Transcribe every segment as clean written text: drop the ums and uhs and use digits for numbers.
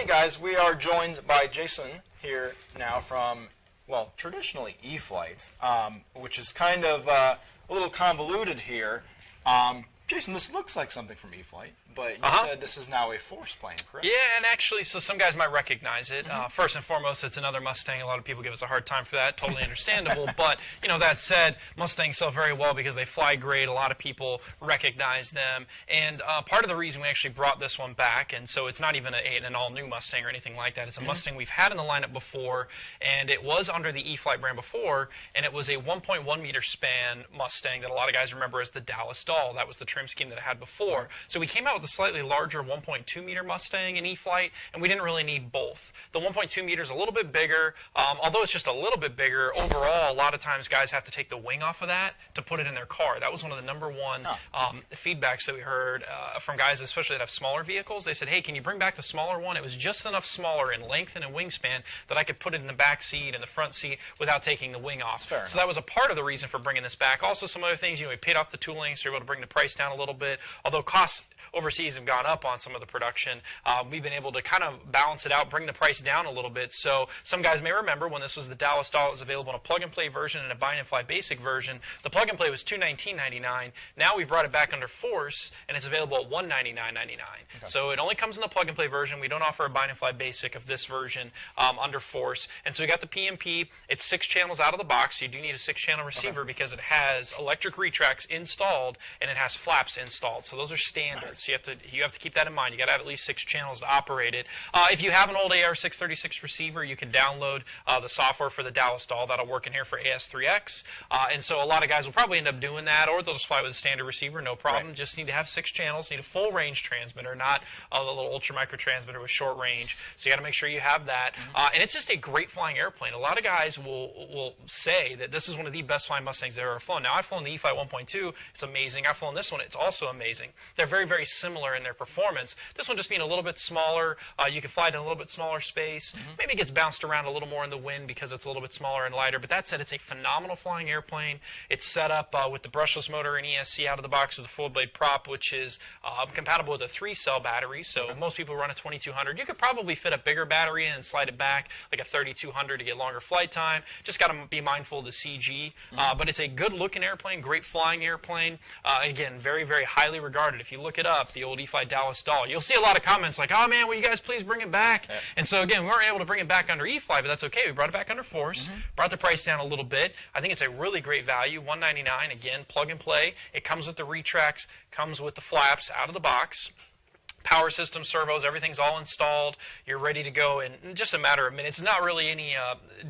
Hey guys, we are joined by Jason here now from, well, traditionally E-Flite, which is kind of a little convoluted here. Jason, this looks like something from E-Flite, but you said this is now a Force plane, correct? Yeah, and actually, so some guys might recognize it. First and foremost, it's another Mustang. A lot of people give us a hard time for that. Totally understandable. But, you know, that said, Mustangs sell very well because they fly great. A lot of people recognize them. And part of the reason we actually brought this one back, and so it's not even an all-new Mustang or anything like that. It's a Mustang we've had in the lineup before, and it was under the E-Flite brand before, and it was a 1.1 meter span Mustang that a lot of guys remember as the Dallas Doll. That was the trim scheme that it had before. So we came out with a slightly larger 1.2 meter Mustang in E-Flite, and we didn't really need both. The 1.2 meter is a little bit bigger, although it's just a little bit bigger. Overall, a lot of times guys have to take the wing off of that to put it in their car. That was one of the number one feedbacks that we heard from guys, especially that have smaller vehicles. They said, hey, can you bring back the smaller one? It was just enough smaller in length and in wingspan that I could put it in the back seat and the front seat without taking the wing off. So that was a part of the reason for bringing this back. Also, some other things, you know, we paid off the tooling, so you're able to bring the price down a little bit. Although costs overseas have gone up on some of the production, we've been able to kind of balance it out, bring the price down a little bit. So some guys may remember when this was the Dallas Doll, it was available in a plug-and-play version and a buy-and-fly basic version. The plug-and-play was $219.99. Now we've brought it back under Force, and it's available at $199.99. So it only comes in the plug-and-play version. We don't offer a buy-and-fly basic of this version under Force. And so we got the PMP. It's 6 channels out of the box. So you do need a 6-channel receiver because it has electric retracts installed and it has flaps installed. So those are standards. So you have to keep that in mind. You got to have at least 6 channels to operate it. If you have an old AR636 receiver, you can download the software for the Dallas Doll. That'll work in here for AS3X. And so a lot of guys will probably end up doing that, or they'll just fly with a standard receiver, no problem. Just need to have 6 channels. Need a full range transmitter, not a little ultra micro transmitter with short range. So you got to make sure you have that. And it's just a great flying airplane. A lot of guys will say that this is one of the best flying Mustangs they've ever flown. Now, I've flown the E-Flite 1.2. It's amazing. I've flown this one. It's also amazing. They're very, very similar in their performance. This one just being a little bit smaller. You can fly it in a little bit smaller space. Maybe it gets bounced around a little more in the wind because it's a little bit smaller and lighter. But that said, it's a phenomenal flying airplane. It's set up with the brushless motor and ESC out of the box with the full blade prop, which is compatible with a 3-cell battery. So most people run a 2200. You could probably fit a bigger battery in and slide it back like a 3200 to get longer flight time. Just got to be mindful of the CG. But it's a good looking airplane, great flying airplane. Again, very, very highly regarded. If you look it up, the old E-Flite Dallas Doll, you'll see a lot of comments like, oh man, will you guys please bring it back? And so again, we weren't able to bring it back under E-Flite, but that's okay. We brought it back under Force, brought the price down a little bit. I think it's a really great value, $199. Again, plug and play. It comes with the retracts, comes with the flaps out of the box. Power system, servos, everything's all installed. You're ready to go in just a matter of minutes. It's not really any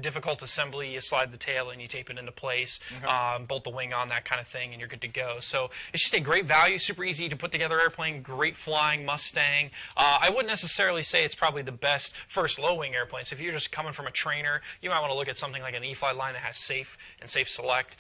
difficult assembly. You slide the tail and you tape it into place, bolt the wing on, that kind of thing, and you're good to go. So it's just a great value, super easy to put together airplane, great flying Mustang. I wouldn't necessarily say it's probably the best first low-wing airplane. So if you're just coming from a trainer, you might want to look at something like an E-Flite line that has Safe and Safe Select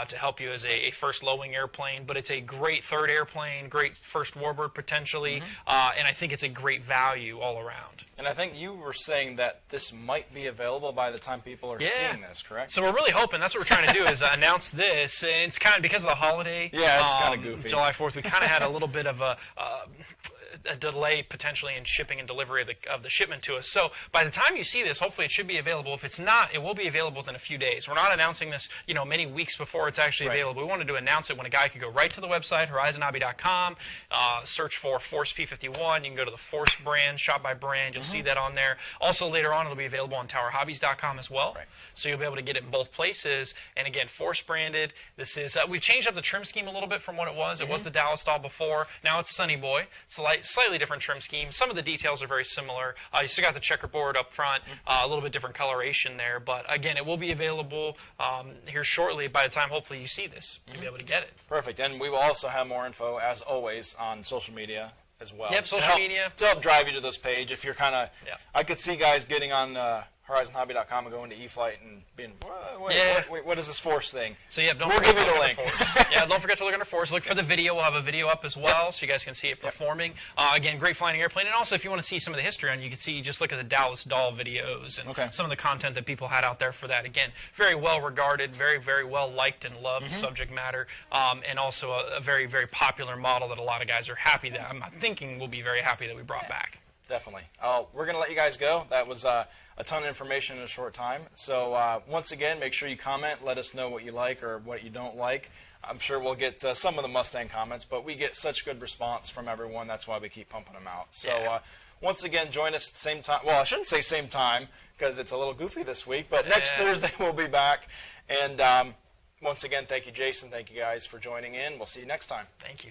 to help you as a first low-wing airplane. But it's a great third airplane, great first warbird potentially. And I think it's a great value all around. And I think you were saying that this might be available by the time people are seeing this, correct? So we're really hoping, that's what we're trying to do, is announce this. And it's kind of because of the holiday. Yeah, it's kind of goofy. July 4th, we kind of had a little bit of a delay potentially in shipping and delivery of the shipment to us. So by the time you see this, hopefully it should be available. If it's not, it will be available within a few days. We're not announcing this, you know, many weeks before it's actually available. We wanted to announce it when a guy could go right to the website, horizonhobby.com, search for Force P-51. You can go to the Force brand, shop by brand. You'll see that on there. Also later on, it'll be available on towerhobbies.com as well. So you'll be able to get it in both places. And again, Force branded. This is we've changed up the trim scheme a little bit from what it was. It was the Dallas Doll before. Now it's Sunny Boy. It's slightly different trim scheme. Some of the details are very similar. You still got the checkerboard up front, a little bit different coloration there. But again, it will be available here shortly. By the time hopefully you see this, you'll be able to get it. Perfect. And we will also have more info, as always, on social media as well. Yep, social media. To help drive you to this page. If you're kind of, I could see guys getting on horizonhobby.com and going to E-Flite and being, wait, what is this Force thing? So yeah, don't forget to look under Force. Yeah, don't forget to look under Force. Look for the video. We'll have a video up as well, so you guys can see it performing. Again, great flying airplane. And also, if you want to see some of the history on it, you can see, just look at the Dallas Doll videos and some of the content that people had out there for that. Again, very well regarded, very, very well liked and loved subject matter, and also a very, very popular model that a lot of guys are happy that, I'm thinking will be very happy that we brought back. Definitely. We're going to let you guys go. That was a ton of information in a short time. So once again, make sure you comment. Let us know what you like or what you don't like. I'm sure we'll get some of the Mustang comments, but we get such good response from everyone. That's why we keep pumping them out. So once again, join us at the same time. Well, I shouldn't say same time because it's a little goofy this week, but next Thursday we'll be back. And once again, thank you, Jason. Thank you guys for joining in. We'll see you next time. Thank you.